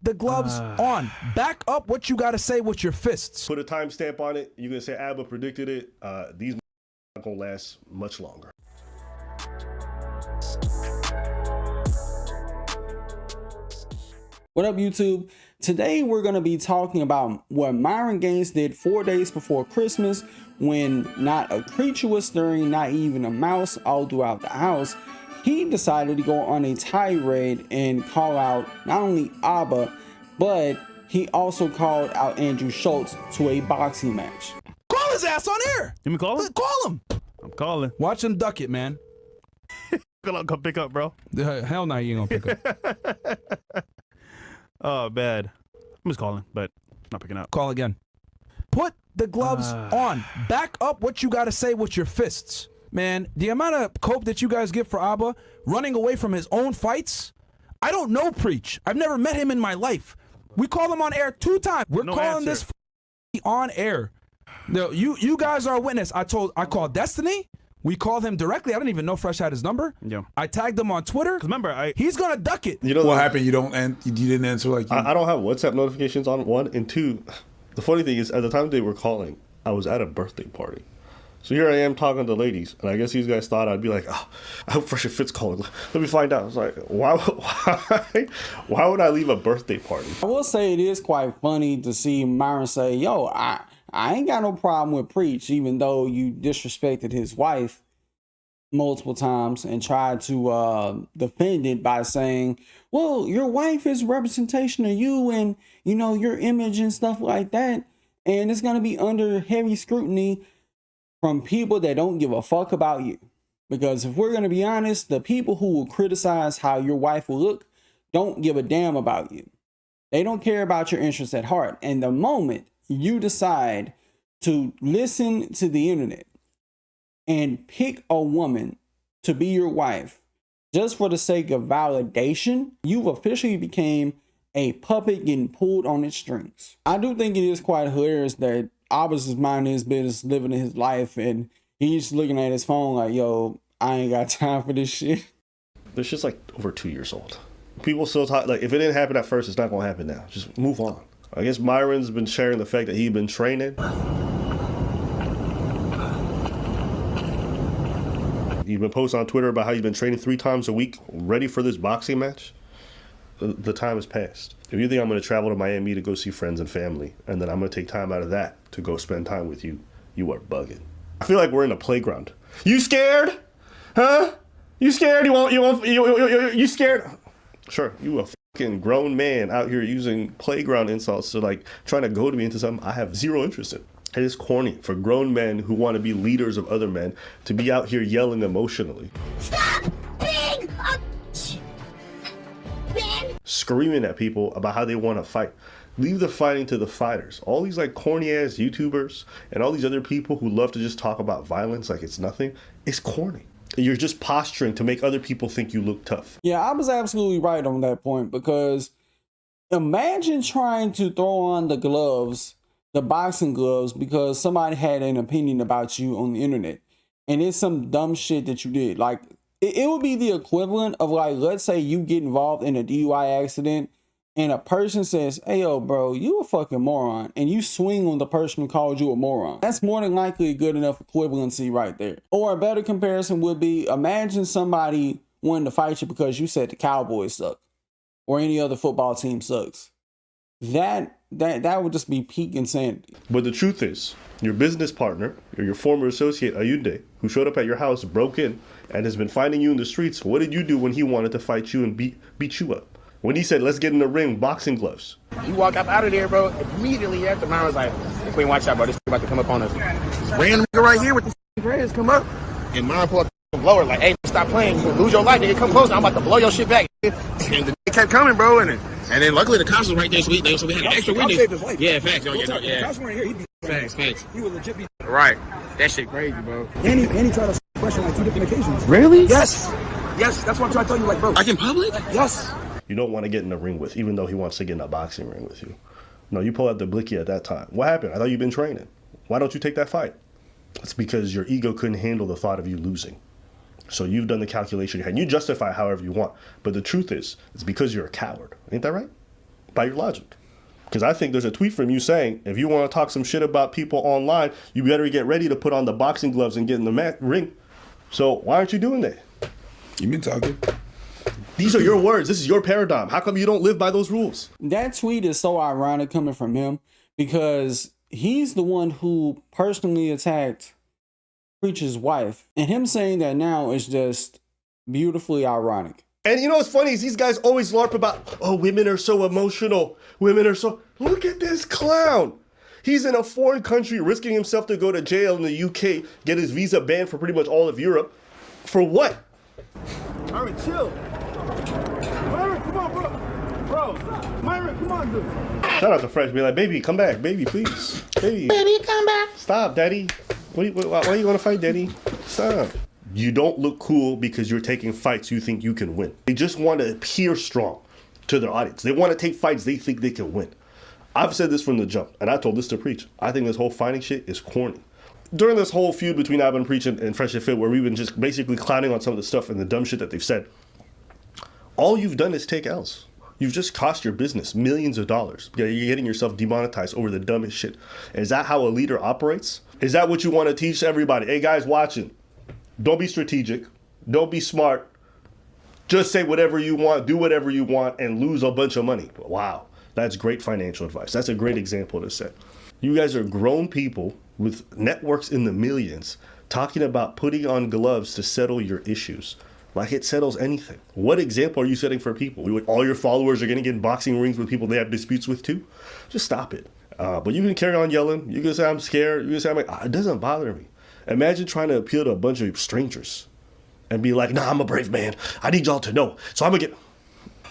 the gloves on. Back up what you got to say with your fists. Put a timestamp on it. You're going to say Aba predicted it. These not going to last much longer. What up, YouTube? Today we're going to be talking about what Myron Gaines did 4 days before Christmas when not a creature was stirring, not even a mouse all throughout the house. He decided to go on a tirade and call out not only Aba, but he also called out Andrew Shulz to a boxing match. Call his ass on air. You me call him? Call him. I'm calling. Watch him duck it, man. Come pick up, bro. Hell no, you ain't gonna pick up. Oh, bad. I'm just calling, but not picking up. Call again. Put the gloves on. Back up what you got to say with your fists. Man, the amount of cope that you guys get for Aba running away from his own fights, I don't know Preach. I've never met him in my life. We call him on air 2 times. We're calling this on air. No, you guys are a witness. I called Destiny. We called him directly. I didn't even know Fresh had his number. Yeah. I tagged him on Twitter. Remember, he's gonna duck it. You know what happened? You didn't answer like you. I don't have WhatsApp notifications on, 1, and 2. The funny thing is, at the time they were calling, I was at a birthday party. So here I am talking to ladies, and I guess these guys thought I'd be like, oh, I hope Fresh and Fit's calling. Let me find out. I was like, why would I leave a birthday party? I will say it is quite funny to see Myron say, yo, I ain't got no problem with Preach, even though you disrespected his wife multiple times and tried to defend it by saying, well, your wife is representation of you and, you know, your image and stuff like that. And it's going to be under heavy scrutiny from people that don't give a fuck about you. Because if we're going to be honest, the people who will criticize how your wife will look don't give a damn about you. They don't care about your interests at heart. And the moment you decide to listen to the internet and pick a woman to be your wife just for the sake of validation, you've officially became a puppet getting pulled on its strings. I do think it is quite hilarious that Aba's is minding his business, living his life, and he's looking at his phone like, yo, I ain't got time for this shit. This shit's like over 2 years old. People still talk, like, if it didn't happen at first, it's not gonna happen now. Just move on. I guess Myron's been sharing the fact that he's been training. You've been posting on Twitter about how you've been training 3 times a week, ready for this boxing match. The time has passed. If you think I'm going to travel to Miami to go see friends and family, and then I'm going to take time out of that to go spend time with you, you are bugging. I feel like we're in a playground. You scared? Huh? You scared? You scared? Sure, you a fucking grown man out here using playground insults to like trying to goad me into something I have zero interest in. It is corny for grown men who want to be leaders of other men to be out here yelling emotionally. Stop being a man. Screaming at people about how they want to fight. Leave the fighting to the fighters. All these like corny ass YouTubers and all these other people who love to just talk about violence like it's nothing, it's corny. You're just posturing to make other people think you look tough. Yeah, I was absolutely right on that point, because imagine trying to throw on the gloves, the boxing gloves, because somebody had an opinion about you on the internet and it's some dumb shit that you did. Like it would be the equivalent of, like, let's say you get involved in a DUI accident and a person says, hey, yo, bro, you a fucking moron, and you swing on the person who called you a moron. That's more than likely a good enough equivalency right there. Or a better comparison would be, imagine somebody wanting to fight you because you said the Cowboys suck or any other football team sucks. That would just be peak insanity. But the truth is, your business partner or your former associate Ayunde, who showed up at your house, broke in, and has been finding you in the streets, what did you do when he wanted to fight you and beat you up? When he said, let's get in the ring, boxing gloves. You walk up out of there, bro, immediately after Myron was like, hey, Queen, watch out, bro, this about to come up on us. This random nigga right here with the dreads come up, and Myron pulled up the blower like, hey, stop playing, you lose your life, nigga, come close, I'm about to blow your shit back. And the nigga kept coming, bro, and then luckily the cops was right there, so we had an extra witness. Yeah, facts, yo, yeah. The cops weren't here, he'd be facts. He would legit be right. That shit crazy, bro. And he tried to question like 2 different occasions. Really? Yes, that's what I'm trying to tell you, like, bro. Like in public? Yes. You don't want to get in the ring with, even though he wants to get in a boxing ring with you. No, you pull out the blicky at that time. What happened? I thought you've been training. Why don't you take that fight? It's because your ego couldn't handle the thought of you losing. So you've done the calculation and you justify however you want. But the truth is, it's because you're a coward. Ain't that right? by your logic. Because I think there's a tweet from you saying, if you want to talk some shit about people online, you better get ready to put on the boxing gloves and get in the ring. So why aren't you doing that? You been talking. These are your words. This is your paradigm. How come you don't live by those rules? That tweet is so ironic coming from him because he's the one who personally attacked Preacher's wife. And him saying that now is just beautifully ironic. And you know what's funny is these guys always LARP about, oh, women are so emotional. Women are so... Look at this clown. He's in a foreign country risking himself to go to jail in the UK, get his visa banned for pretty much all of Europe. For what? Myron, chill. Myron, come on, bro. Myron, come on, dude. Shout out to Fresh. Be like, baby, come back. Baby, please. Baby, come back. Stop, daddy. Why are you going to fight, daddy? Stop. You don't look cool because you're taking fights you think you can win. They just want to appear strong to their audience. They want to take fights they think they can win. I've said this from the jump, and I told this to Preach. I think this whole fighting shit is corny. During this whole feud between Aba and Preach and Fresh and Fit, where we've been just basically clowning on some of the stuff and the dumb shit that they've said, all you've done is take L's. You've just cost your business millions of dollars. You're getting yourself demonetized over the dumbest shit. Is that how a leader operates? Is that what you want to teach everybody? Hey, guys watching, don't be strategic. Don't be smart. Just say whatever you want, do whatever you want, and lose a bunch of money. Wow, that's great financial advice. That's a great example to set. You guys are grown people with networks in the millions talking about putting on gloves to settle your issues. Like it settles anything. What example are you setting for people? All your followers are going to get in boxing rings with people they have disputes with too? Just stop it. But you can carry on yelling. You can say, I'm scared. You can say, it doesn't bother me. Imagine trying to appeal to a bunch of strangers and be like, nah, I'm a brave man. I need y'all to know. So I'm going to get...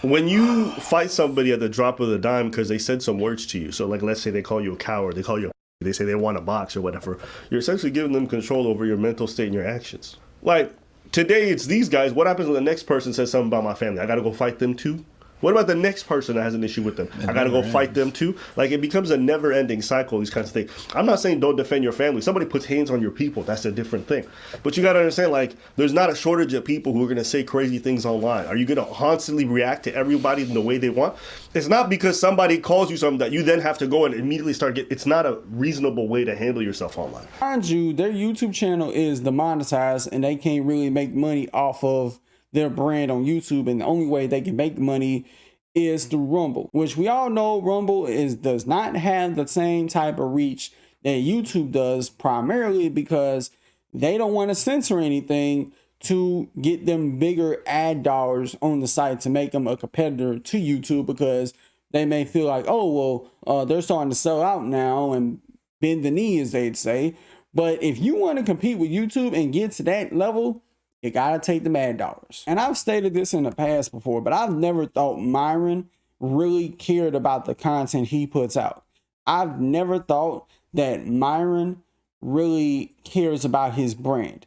When you fight somebody at the drop of the dime because they said some words to you, so like let's say they call you a coward, they call you they say they want to box or whatever, you're essentially giving them control over your mental state and your actions. Like, today it's these guys. What happens when the next person says something about my family? I got to go fight them too? What about the next person that has an issue with them? I got to go fight them too? Like, it becomes a never-ending cycle, these kinds of things. I'm not saying don't defend your family. Somebody puts hands on your people. That's a different thing. But you got to understand, like, there's not a shortage of people who are going to say crazy things online. Are you going to constantly react to everybody in the way they want? It's not because somebody calls you something that you then have to go and immediately start it's not a reasonable way to handle yourself online. Mind you, their YouTube channel is demonetized and they can't really make money off of their brand on YouTube, and the only way they can make money is through Rumble, which we all know Rumble does not have the same type of reach that YouTube does, primarily because they don't want to censor anything to get them bigger ad dollars on the site to make them a competitor to YouTube, because they may feel like, oh, well, they're starting to sell out now and bend the knee, as they'd say. But if you want to compete with YouTube and get to that level, you gotta take the ad dollars. And I've stated this in the past before, but I've never thought Myron really cared about the content he puts out. I've never thought that Myron really cares about his brand.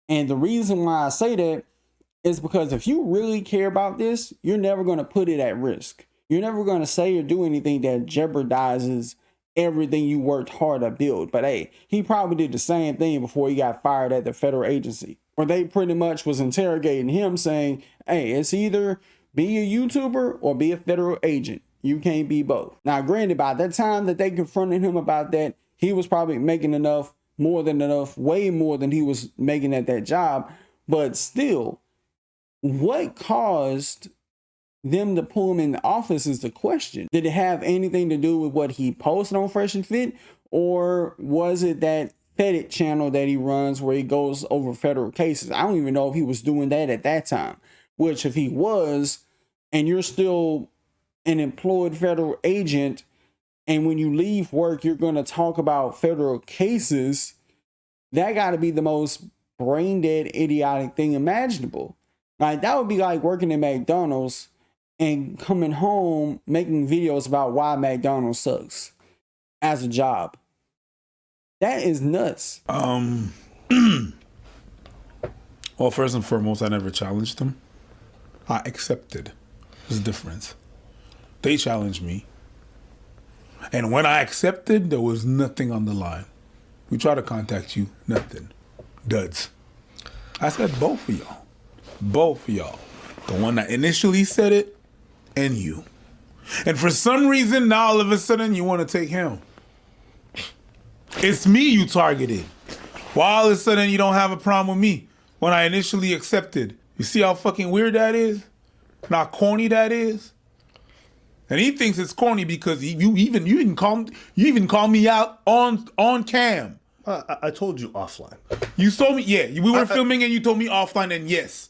And the reason why I say that is because if you really care about this, you're never going to put it at risk. You're never going to say or do anything that jeopardizes everything you worked hard to build. But hey, he probably did the same thing before he got fired at the federal agency, where they pretty much was interrogating him saying, hey, it's either be a YouTuber or be a federal agent. You can't be both. Now, granted, by that time that they confronted him about that, he was probably making enough, more than enough, way more than he was making at that job. But still, what caused them to pull him in the office is the question. Did it have anything to do with what he posted on Fresh and Fit? Or was it that Fedit channel that he runs where he goes over federal cases? I don't even know if he was doing that at that time, which if he was, and you're still an employed federal agent, and when you leave work, you're going to talk about federal cases, that got to be the most brain dead, idiotic thing imaginable. Like, that would be like working at McDonald's and coming home making videos about why McDonald's sucks as a job. That is nuts. Well, first and foremost, I never challenged them. I accepted. There's a difference. They challenged me. And when I accepted, there was nothing on the line. We tried to contact you, nothing. Duds. I said both of y'all. Both of y'all. The one that initially said it and you. And for some reason, now all of a sudden you want to take him. It's me you targeted. Why all of a sudden you don't have a problem with me when I initially accepted? You see how fucking weird that is? And how corny that is? And he thinks it's corny because you even call me out on cam. I told you offline. You told me, yeah. We were filming and you told me offline, and yes,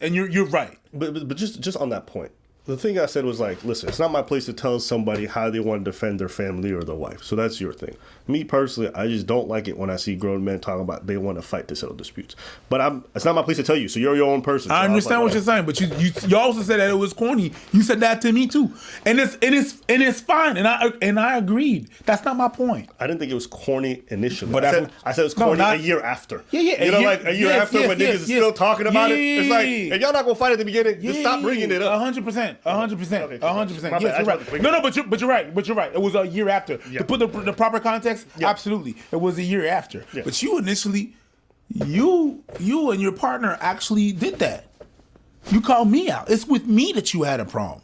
and you're right. But just on that point, the thing I said was like, listen, it's not my place to tell somebody how they want to defend their family or their wife. So that's your thing. Me personally, I just don't like it when I see grown men talking about they want to fight to settle disputes. But it's not my place to tell you. So you're your own person. So I understand what you're saying, but you also said that it was corny. You said that to me too, and it's fine, and I agreed. That's not my point. I didn't think it was corny initially. But I said it was corny a year after. Yeah. You know, like a year after when niggas is still talking about it. It's like, if y'all not gonna fight at the beginning, just stop bringing it up. 100%. 100%. 100%. Okay, Yes, you're right. No, but you're right. It was a year after. Yeah. To put the proper context, absolutely. It was a year after. Yeah. But you initially, you and your partner actually did that. You called me out. It's with me that you had a problem.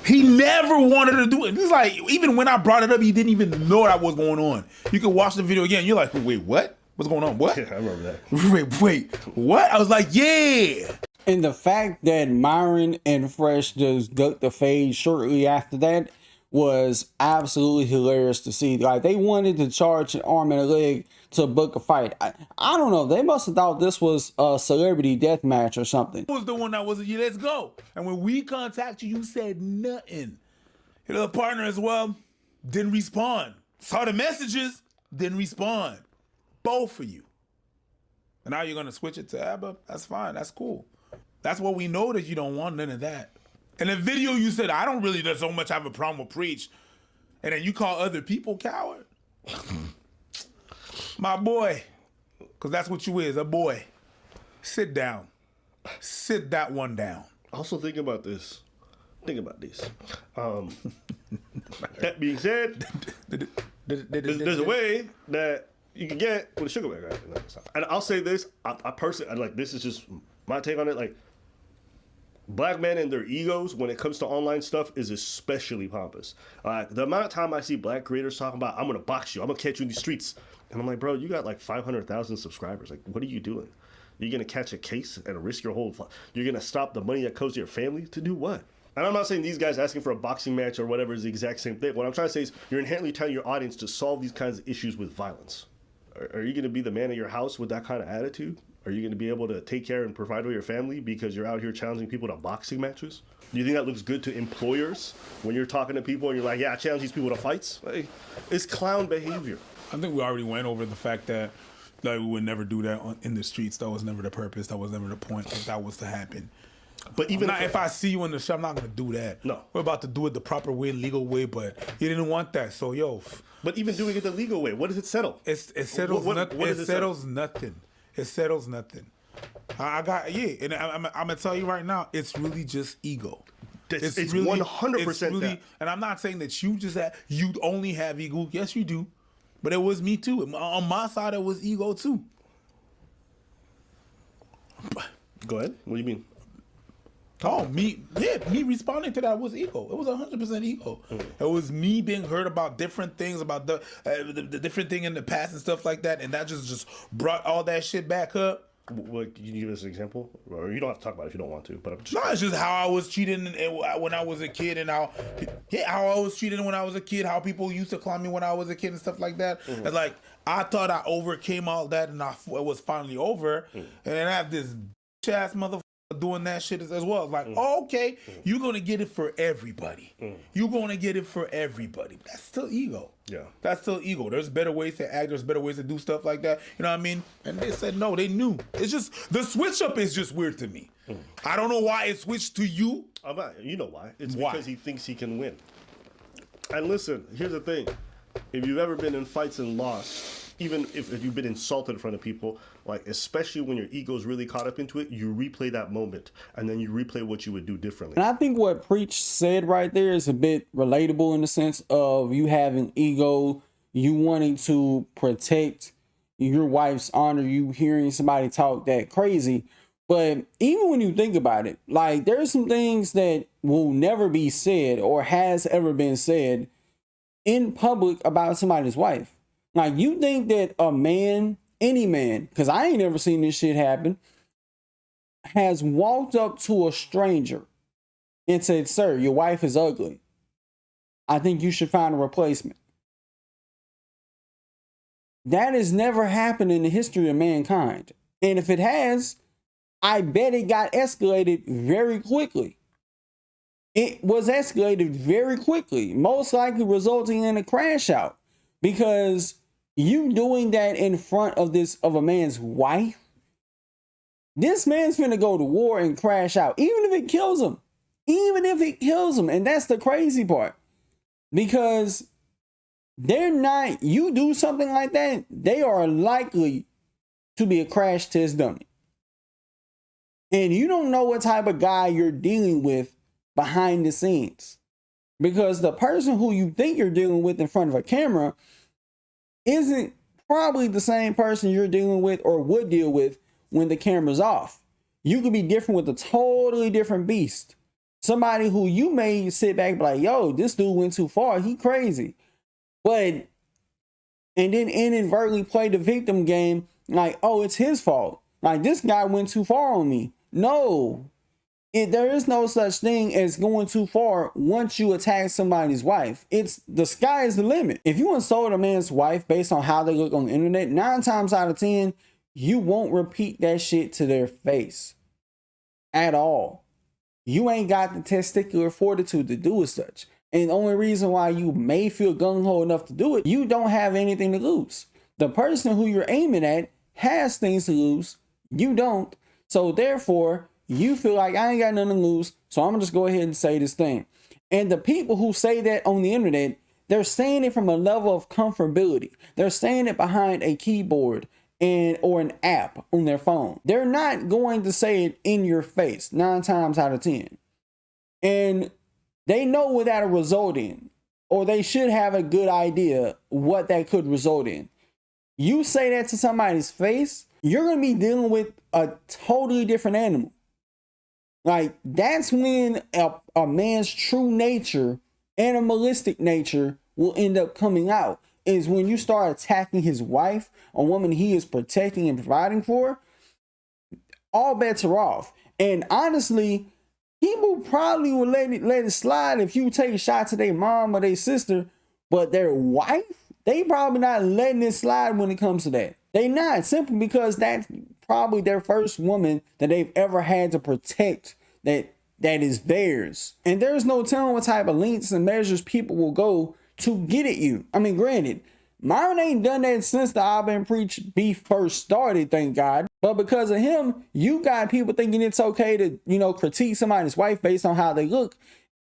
He never wanted to do it. It's like, even when I brought it up, he didn't even know that was going on. You can watch the video again. You're like, wait, what? What's going on? What? Yeah, I remember that. Wait, what? I was like, yeah. And the fact that Myron and Fresh just ducked the fade shortly after that was absolutely hilarious to see. Like, they wanted to charge an arm and a leg to book a fight. I don't know. They must have thought this was a celebrity death match or something. Was the one that was, yeah, let's go. And when we contacted you, you said nothing. Your other partner as well didn't respond. Saw the messages, didn't respond. Both of you. And now you're going to switch it to Aba? That's fine. That's cool. That's what we know, that you don't want none of that. In the video, you said, I don't really so much have a problem with Preach. And then you call other people coward? My boy, because that's what you is, a boy. Sit down. Sit that one down. Also, think about this. That being said, there's a way that you can get with a sugar back. And I'll say this, I personally, like, this is just my take on it. Like, black men and their egos when it comes to online stuff is especially pompous. The amount of time I see black creators talking about, I'm going to box you, I'm going to catch you in the streets. And I'm like, bro, you got like 500,000 subscribers. Like, what are you doing? You're going to catch a case and risk your whole... You're going to stop the money that goes to your family to do what? And I'm not saying these guys asking for a boxing match or whatever is the exact same thing. What I'm trying to say is you're inherently telling your audience to solve these kinds of issues with violence. Are you going to be the man of your house with that kind of attitude? Are you going to be able to take care and provide for your family because you're out here challenging people to boxing matches? Do you think that looks good to employers when you're talking to people and you're like, yeah, I challenge these people to fights? Like, it's clown behavior. I think we already went over the fact that we would never do that in the streets. That was never the purpose. That was never the point. If that was to happen. But even if I see you in the shop, I'm not going to do that. No. We're about to do it the proper way, legal way, but you didn't want that. So, yo. But even doing it the legal way, what does it settle? It settles nothing. It settles nothing. It settles nothing. And I'm going to tell you right now, it's really just ego. It's really 100% that. And I'm not saying that you only have ego. Yes, you do. But it was me too. On my side, it was ego too. Go ahead. What do you mean? Oh, me responding to that was ego. It was 100% ego. It was me being heard about different things, about the different thing in the past and stuff like that, and that just brought all that shit back up. What, can you give us an example? Or you don't have to talk about it if you don't want to. But it's just how I was treated when I was a kid, and how I was treated when I was a kid, how people used to clown me when I was a kid and stuff like that. Mm-hmm. It's like, I thought I overcame all that, and it was finally over, and then I have this ass motherfucker doing that shit as well. It's like, okay, you're gonna get it for everybody. You're gonna get it for everybody. That's still ego. Yeah. That's still ego. There's better ways to act. There's better ways to do stuff like that. You know what I mean? And they said no. They knew. It's just the switch up is just weird to me. I don't know why it switched to you. You know why? It's why? Because he thinks he can win. And listen, here's the thing: if you've ever been in fights and lost, even if you've been insulted in front of people, like, especially when your ego's really caught up into it, you replay that moment and then you replay what you would do differently. And I think what Preach said right there is a bit relatable in the sense of you having ego, you wanting to protect your wife's honor, you hearing somebody talk that crazy. But even when you think about it, like there's some things that will never be said or has ever been said in public about somebody's wife. Like you think that a man, any man, because I ain't never seen this shit happen, has walked up to a stranger and said, "Sir, your wife is ugly. I think you should find a replacement." That has never happened in the history of mankind. And if it has, I bet it got escalated very quickly. It was escalated very quickly, most likely resulting in a crash out. Because you doing that in front of a man's wife, this man's finna go to war and crash out, even if it kills him. Even if it kills him. And that's the crazy part. Because you do something like that, they are likely to be a crash test dummy. And you don't know what type of guy you're dealing with behind the scenes. Because the person who you think you're dealing with in front of a camera isn't probably the same person you're dealing with or would deal with when the camera's off. You could be different with a totally different beast. Somebody who you may sit back and be like, yo, this dude went too far. He crazy. And then inadvertently play the victim game like, oh, it's his fault. Like, this guy went too far on me. No. There is no such thing as going too far once you attack somebody's wife. The sky is the limit. If you insult a man's wife based on how they look on the internet, 9 times out of 10, you won't repeat that shit to their face. At all. You ain't got the testicular fortitude to do as such. And the only reason why you may feel gung-ho enough to do it, you don't have anything to lose. The person who you're aiming at has things to lose. You don't. So therefore, you feel like I ain't got nothing to lose. So I'm going to just go ahead and say this thing. And the people who say that on the internet, they're saying it from a level of comfortability. They're saying it behind a keyboard or an app on their phone. They're not going to say it in your face 9 times out of 10. And they know what that'll result in, or they should have a good idea what that could result in. You say that to somebody's face, you're going to be dealing with a totally different animal. Like, that's when a man's true nature, animalistic nature, will end up coming out. Is when you start attacking his wife, a woman he is protecting and providing for, all bets are off. And honestly, people probably will let it slide if you take shots at their mom or their sister, but their wife, they probably not letting it slide when it comes to that. They not, simply because that's probably their first woman that they've ever had to protect that is theirs. And there's no telling what type of lengths and measures people will go to get at you. I mean, granted, Myron ain't done that since the Aba and Preach beef first started, thank God. But because of him, you got people thinking it's okay to, critique somebody's wife based on how they look,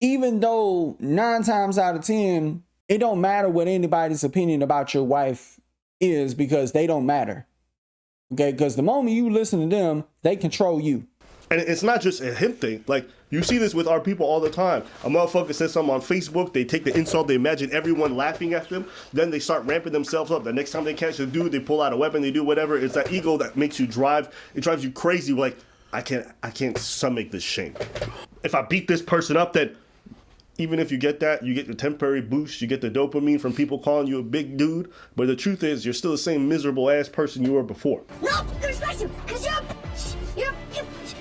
even though 9 times out of 10, it don't matter what anybody's opinion about your wife is, because they don't matter. Okay, because the moment you listen to them, they control you. And it's not just a him thing. Like, you see this with our people all the time. A motherfucker says something on Facebook, they take the insult, they imagine everyone laughing at them, then they start ramping themselves up. The next time they catch a dude, they pull out a weapon, they do whatever. It's that ego that makes you it drives you crazy. Like, I can't stomach this shame. If I beat this person up, then even if you get that, you get the temporary boost, you get the dopamine from people calling you a big dude, but the truth is, you're still the same miserable ass person you were before. No, I'm gonna respect you, because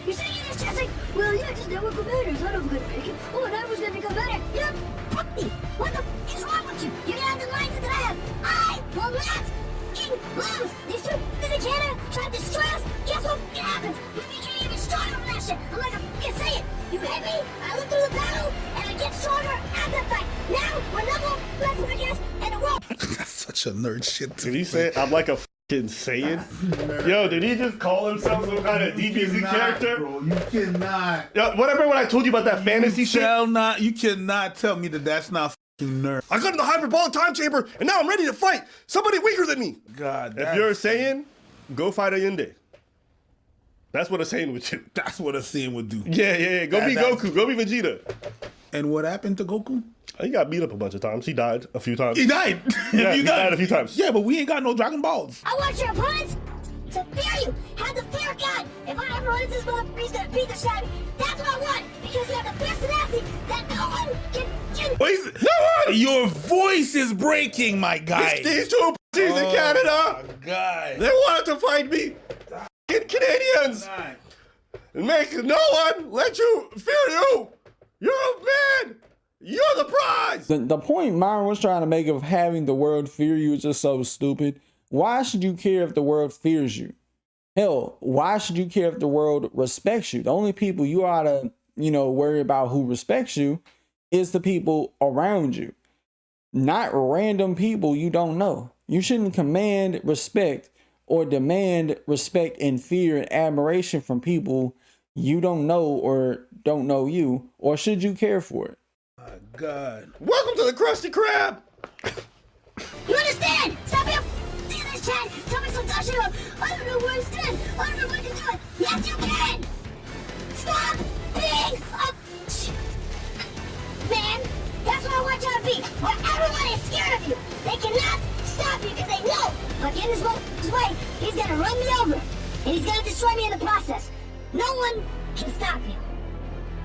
you're saying this just like, well, yeah, just network competitors. I know I'm gonna make it. Oh, and I was gonna become better. Fuck me. What the f is wrong with you? You got the mindset that I have. I will not lose. These two Canada try to destroy us. Guess what happens? We became even stronger from that shit. I'm like, I can say it. You hit me, I look through the battle, and I get stronger after the fight. Now, we're number one wrestling against in the world. That's such a nerd shit to Did he say I'm like a fucking Saiyan? Yo, did he just call himself some kind of DBZ character? Bro, you cannot. Yo, remember when I told you about that fantasy shit? You cannot tell me that that's not fucking nerd. I got in the hyperbolic time chamber, and now I'm ready to fight somebody weaker than me. God, if you're a Saiyan, go fight a Yende. That's what a Saiyan would do. That's what a Saiyan would do. Yeah. Go be Goku. Go be Vegeta. And what happened to Goku? He got beat up a bunch of times. He died a few times. He died. Yeah, he died a few times. Yeah, but we ain't got no Dragon Balls. I want your opponents to fear you have the fear of God. If I ever run into this motherfucker, he's gonna beat the shit out of me. That's what I want, because you have the best tenacity that no one can. Your voice is breaking, my guy. These two pussies in Canada, God. they wanted to fight me. Canadians. Make no one let you fear you. You're a man. You're the prize. The point Myron was trying to make of having the world fear you is just so stupid. Why should you care if the world fears you? Hell, why should you care if the world respects you? The only people you ought to, worry about who respects you is the people around you, not random people you don't know. You shouldn't command respect or demand respect and fear and admiration from people you don't know or don't know you, or should you care for it? My God. Welcome to the Krusty Krab. You understand? Stop being in this chat. Tell me some dumb shit about, I don't know what it's done. I don't know what to do. Yes, you can. Stop being a man. That's what I want you to be. Where everyone is scared of you. They cannot stop you because they know if I get in this way, he's gonna run me over and he's gonna destroy me in the process. No one can stop you.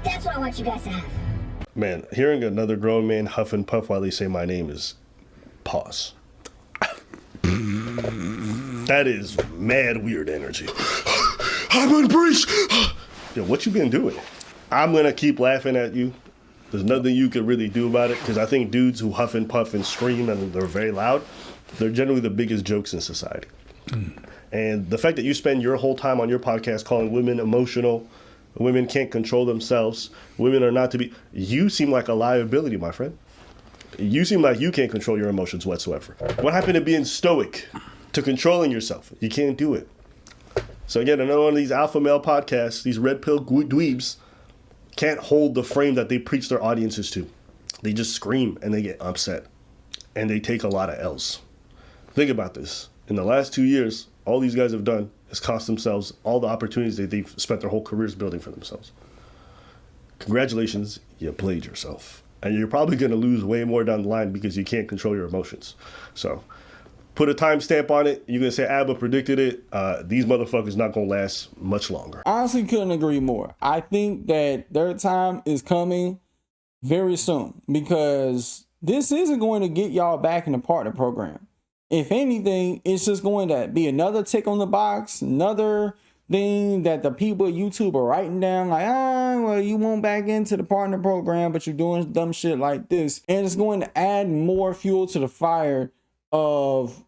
That's what I want you guys to have. Man, hearing another grown man huff and puff while they say my name is pause. That is mad weird energy. I'm on breach. Yo, what you been doing? I'm gonna keep laughing at you. There's nothing you can really do about it, because I think dudes who huff and puff and scream and they're very loud, they're generally the biggest jokes in society. And the fact that you spend your whole time on your podcast calling women emotional, women can't control themselves, women are not to be, you seem like a liability, my friend. You seem like you can't control your emotions whatsoever. What happened to being stoic, to controlling yourself? You can't do it. So again, another one of these alpha male podcasts, these red pill dweebs, can't hold the frame that they preach their audiences to. They just scream and they get upset. And they take a lot of L's. Think about this. In the last 2 years, all these guys have done is cost themselves all the opportunities that they've spent their whole careers building for themselves. Congratulations, you played yourself. And you're probably going to lose way more down the line because you can't control your emotions. So put a timestamp on it. You're going to say Abba predicted it. These motherfuckers not going to last much longer. Honestly, couldn't agree more. I think that their time is coming very soon, because this isn't going to get y'all back in the partner program. If anything, it's just going to be another tick on the box, another thing that the people at YouTube are writing down, like, well, you won't back into the partner program, but you're doing dumb shit like this. And it's going to add more fuel to the fire of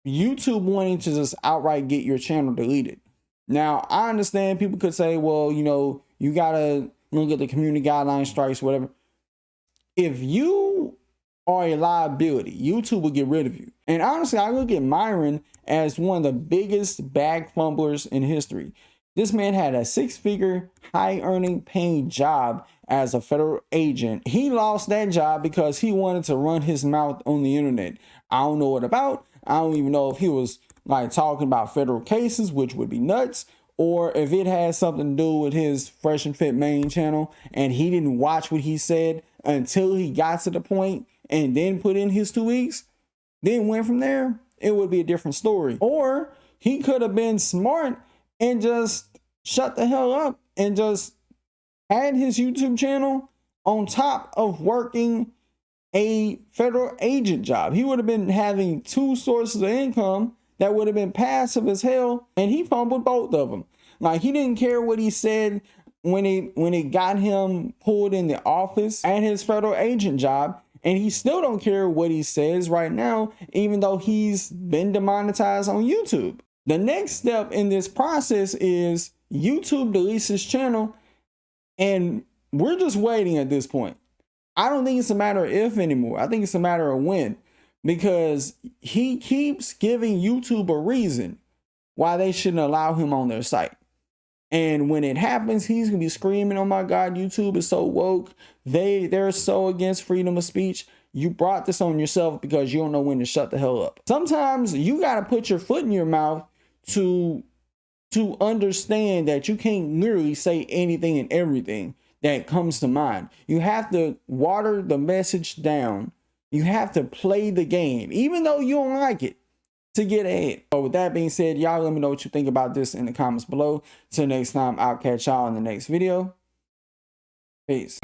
YouTube wanting to just outright get your channel deleted. Now, I understand people could say, well, you gotta look at the community guidelines, strikes, whatever. If you are a liability, YouTube will get rid of you. And honestly, I look at Myron as one of the biggest bag fumblers in history. This man had a 6-figure, high-earning, paying job as a federal agent. He lost that job because he wanted to run his mouth on the internet. I don't know what about. I don't even know if he was like talking about federal cases, which would be nuts, or if it had something to do with his Fresh and Fit main channel and he didn't watch what he said until he got to the point and then put in his 2 weeks, then went from there. It would be a different story. Or he could have been smart and just shut the hell up and just had his YouTube channel on top of working a federal agent job. He would have been having 2 sources of income that would have been passive as hell, and he fumbled both of them. Like, he didn't care what he said when it got him pulled in the office at his federal agent job, and he still don't care what he says right now, even though he's been demonetized on YouTube. The next step in this process is YouTube deletes his channel, and we're just waiting at this point. I don't think it's a matter of if anymore. I think it's a matter of when, because he keeps giving YouTube a reason why they shouldn't allow him on their site. And when it happens, he's going to be screaming, oh my God, YouTube is so woke. They're so against freedom of speech. You brought this on yourself because you don't know when to shut the hell up. Sometimes you got to put your foot in your mouth to understand that you can't literally say anything and everything that comes to mind. You have to water the message down. You have to play the game. Even though you don't like it, to get ahead. But with that being said, y'all let me know what you think about this in the comments below. Till next time, I'll catch y'all in the next video. Peace.